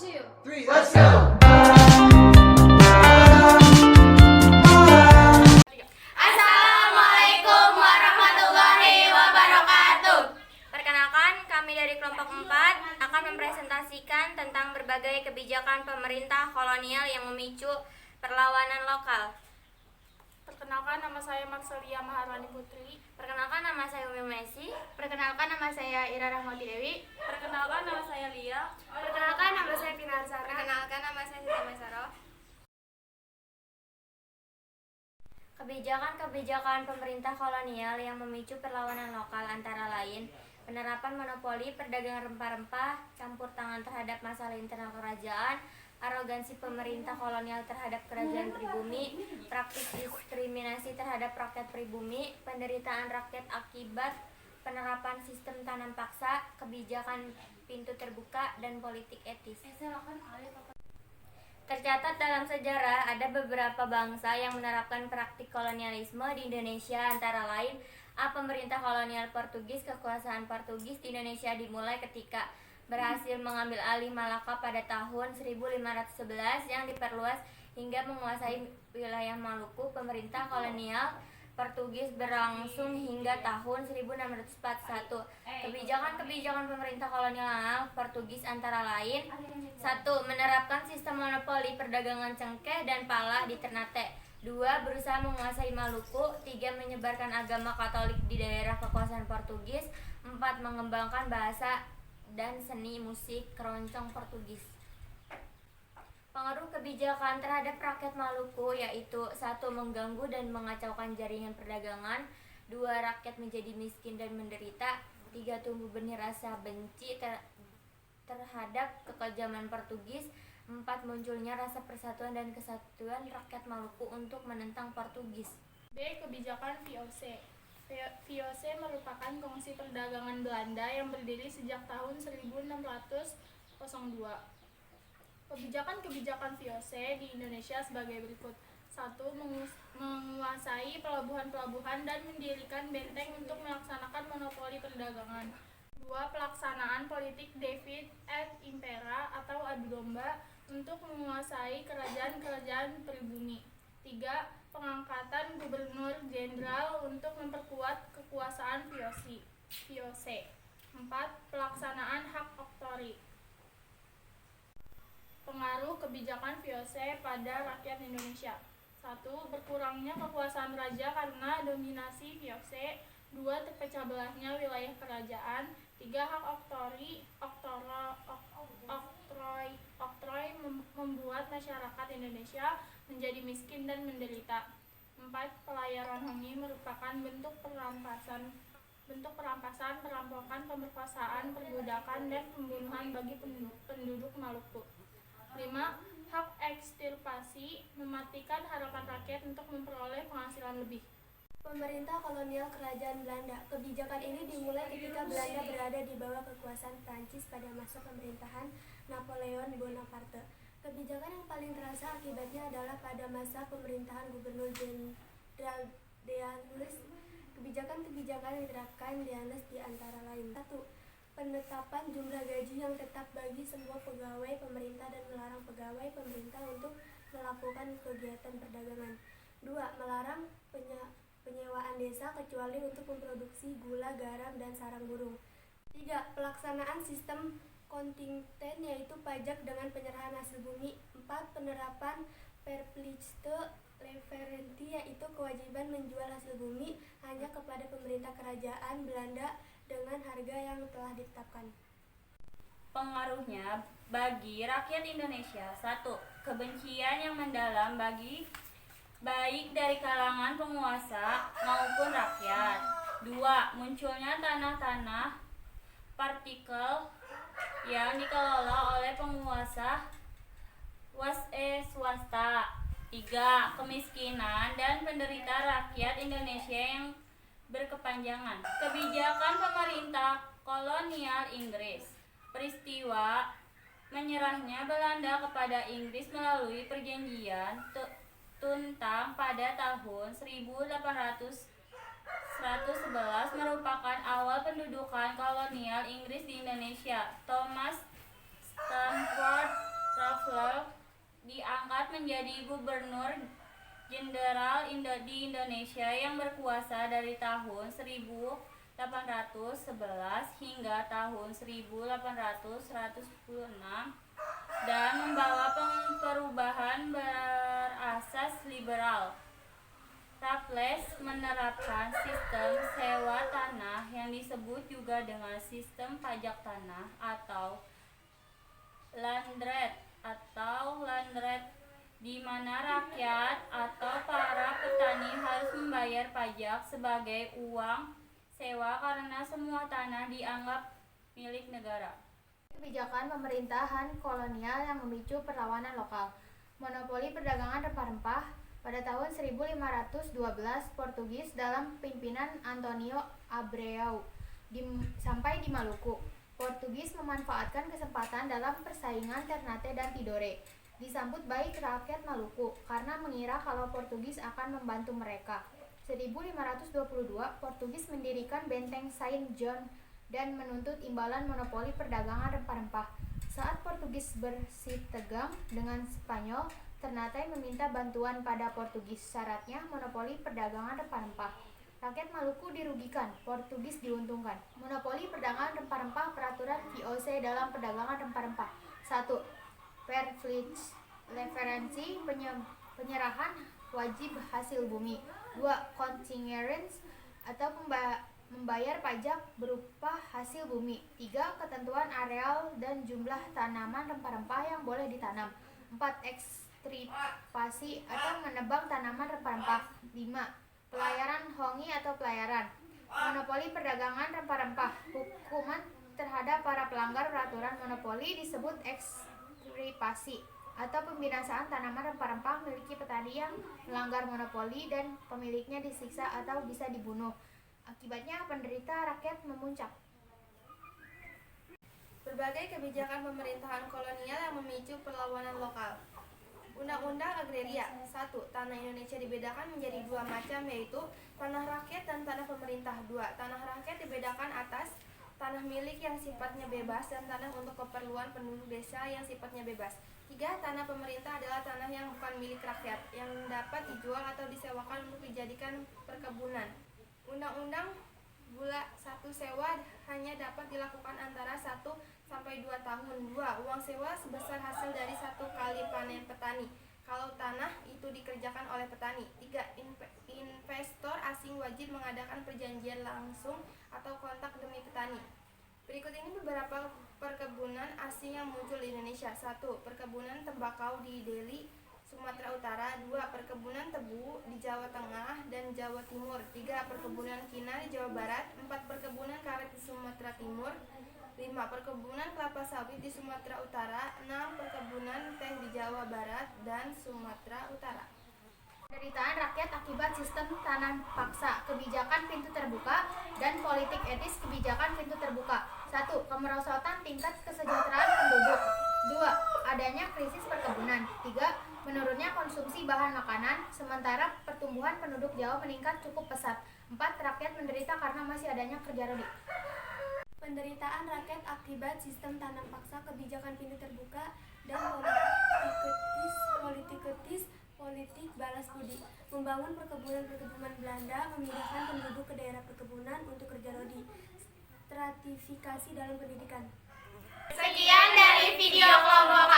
2, 3, let's go! Assalamualaikum warahmatullahi wabarakatuh. Perkenalkan, kami dari kelompok 4 akan mempresentasikan tentang berbagai kebijakan pemerintah kolonial yang memicu perlawanan lokal. Perkenalkan, nama saya Marcelia Maharani Putri. Perkenalkan, nama saya Umi Messi. Perkenalkan, nama saya Ira Rahmati Dewi. Perkenalkan, nama saya Lia. Perkenalkan, nama saya Pinar Sara. Perkenalkan, nama saya Siti Mesaro. Kebijakan-kebijakan pemerintah kolonial yang memicu perlawanan lokal antara lain penerapan monopoli perdagangan rempah-rempah, campur tangan terhadap masalah internal kerajaan, arogansi pemerintah kolonial terhadap kerajaan pribumi, praktik diskriminasi terhadap rakyat pribumi, penderitaan rakyat akibat penerapan sistem tanam paksa, kebijakan pintu terbuka, dan politik etis. Tercatat dalam sejarah ada beberapa bangsa yang menerapkan praktik kolonialisme di Indonesia, antara lain pemerintah kolonial Portugis. Kekuasaan Portugis di Indonesia dimulai ketika berhasil mengambil alih Malaka pada tahun 1511 yang diperluas hingga menguasai wilayah Maluku. Pemerintah kolonial Portugis berlangsung hingga tahun 1641. Kebijakan-kebijakan pemerintah kolonial Portugis antara lain: 1. Menerapkan sistem monopoli perdagangan cengkeh dan pala di Ternate. 2. Berusaha menguasai Maluku. 3. Menyebarkan agama Katolik di daerah kekuasaan Portugis. 4. Mengembangkan bahasa dan seni musik keroncong Portugis. Pengaruh kebijakan terhadap rakyat Maluku yaitu: 1. Mengganggu dan mengacaukan jaringan perdagangan. 2. Rakyat menjadi miskin dan menderita. 3. Tumbuh benih rasa benci terhadap kekejaman Portugis. 4. Munculnya rasa persatuan dan kesatuan rakyat Maluku untuk menentang Portugis. B. Kebijakan VOC. VOC merupakan kongsi perdagangan Belanda yang berdiri sejak tahun 1602. Kebijakan-kebijakan VOC di Indonesia sebagai berikut. 1. Menguasai pelabuhan-pelabuhan dan mendirikan benteng untuk melaksanakan monopoli perdagangan. 2. Pelaksanaan politik divide et impera atau adu domba untuk menguasai kerajaan-kerajaan pribumi. 3. Pengangkatan gubernur jenderal untuk memperkuat kekuasaan VOC. 4. Pelaksanaan hak oktroi. Pengaruh kebijakan VOC pada rakyat Indonesia. 1. Berkurangnya kekuasaan raja karena dominasi VOC. 2. Terpecah belahnya wilayah kerajaan. 3. Hak oktroi membuat masyarakat Indonesia menjadi miskin dan menderita. 4. Pelayaran hongi merupakan bentuk perampasan, perampokan, pemerkosaan, perbudakan, dan pembunuhan bagi penduduk Maluku. 5. Hak ekstirpasi mematikan harapan rakyat untuk memperoleh penghasilan lebih. Pemerintah kolonial Kerajaan Belanda. Kebijakan ini dimulai ketika Belanda berada di bawah kekuasaan Prancis pada masa pemerintahan Napoleon Bonaparte. Kebijakan yang paling terasa akibatnya adalah pada masa pemerintahan Gubernur Jenderal Deanles. Kebijakan-kebijakan yang diterapkan Deanles di antara lain: 1. Penetapan jumlah gaji yang tetap bagi semua pegawai pemerintah dan melarang pegawai pemerintah untuk melakukan kegiatan perdagangan. 2. Melarang penyewaan desa kecuali untuk memproduksi gula, garam, dan sarang burung. 3. Pelaksanaan sistem kontingten yaitu pajak dengan penyerahan hasil bumi. 4. Penerapan verplichte leverenti yaitu kewajiban menjual hasil bumi hanya kepada pemerintah kerajaan Belanda dengan harga yang telah ditetapkan. Pengaruhnya bagi rakyat Indonesia. 1. Kebencian yang mendalam baik dari kalangan penguasa maupun rakyat. 2. Munculnya tanah-tanah partikel yang dikelola oleh penguasa swasta. 3. Kemiskinan dan penderita rakyat Indonesia yang berkepanjangan. Kebijakan pemerintah kolonial Inggris. Peristiwa menyerahnya Belanda kepada Inggris melalui perjanjian Tuntang pada tahun 1811 merupakan awal pendudukan kolonial Inggris di Indonesia. Thomas Stamford diangkat menjadi gubernur jenderal di Indonesia yang berkuasa dari tahun 1811 hingga tahun 1816 dan membawa perubahan berasas liberal. Raffles menerapkan sistem sewa tanah yang disebut juga dengan sistem pajak tanah atau land rate, di mana rakyat atau para petani harus membayar pajak sebagai uang sewa karena semua tanah dianggap milik negara. Kebijakan pemerintahan kolonial yang memicu perlawanan lokal. Monopoli perdagangan rempah-rempah. Pada tahun 1512, Portugis dalam pimpinan Antonio Abreu sampai di Maluku. Portugis memanfaatkan kesempatan dalam persaingan Ternate dan Tidore. Disambut baik rakyat Maluku karena mengira kalau Portugis akan membantu mereka. 1522, Portugis mendirikan benteng Saint John dan menuntut imbalan monopoli perdagangan rempah-rempah. Saat Portugis bersitegang dengan Spanyol, Ternate meminta bantuan pada Portugis. Syaratnya monopoli perdagangan rempah-rempah. Rakyat Maluku dirugikan, Portugis diuntungkan. Monopoli perdagangan rempah-rempah. Peraturan VOC dalam perdagangan rempah-rempah. 1. Privilege referensi penyerahan wajib hasil bumi. 2. Consignments atau membayar pajak berupa hasil bumi. 3. Ketentuan areal dan jumlah tanaman rempah-rempah yang boleh ditanam. 4. Ekstripasi atau menebang tanaman rempah-rempah. 5. Pelayaran hongi atau pelayaran. Monopoli perdagangan rempah-rempah. Hukuman terhadap para pelanggar peraturan monopoli disebut ekstripasi atau pembinasaan tanaman rempah-rempah miliki petani yang melanggar monopoli dan pemiliknya disiksa atau bisa dibunuh. Akibatnya penderita rakyat memuncak. Berbagai kebijakan pemerintahan kolonial yang memicu perlawanan lokal. Undang-Undang Agraria. 1. Tanah Indonesia dibedakan menjadi dua macam, yaitu tanah rakyat dan tanah pemerintah. 2. Tanah rakyat dibedakan atas tanah milik yang sifatnya bebas dan tanah untuk keperluan penduduk desa yang sifatnya bebas. 3. Tanah pemerintah adalah tanah yang bukan milik rakyat, yang dapat dijual atau disewakan untuk dijadikan perkebunan. Undang-Undang Bula 1. Sewa hanya dapat dilakukan antara 1 sampai 2 tahun. 2. Uang sewa sebesar hasil dari 1 kali panen petani, kalau tanah itu dikerjakan oleh petani. 3. Investor asing wajib mengadakan perjanjian langsung atau kontak demi petani. Berikut ini beberapa perkebunan asing yang muncul di Indonesia. 1. Perkebunan tembakau di Deli, Sumatera Utara. 2. Perkebunan tebu di Jawa Tengah dan Jawa Timur. 3. Perkebunan kina di Jawa Barat. 4. Perkebunan karet di Sumatera Timur. 5. Perkebunan kelapa sawit di Sumatera Utara. 6. Perkebunan teh di Jawa Barat dan Sumatera Utara. Penderitaan rakyat akibat sistem tanam paksa. Kebijakan pintu terbuka dan politik etis kebijakan pintu terbuka. 1. Kemerosotan tingkat kesejahteraan penduduk. 2. Adanya krisis perkebunan. 3. Menurunnya konsumsi bahan makanan, sementara pertumbuhan penduduk Jawa meningkat cukup pesat. 4. Rakyat menderita karena masih adanya kerja rodi. Penderitaan rakyat akibat sistem tanam paksa, kebijakan pintu terbuka, dan politik balas budi. Membangun perkebunan Belanda, memindahkan penduduk ke daerah perkebunan untuk kerja rodi. Stratifikasi dalam pendidikan. Sekian dari video kelompok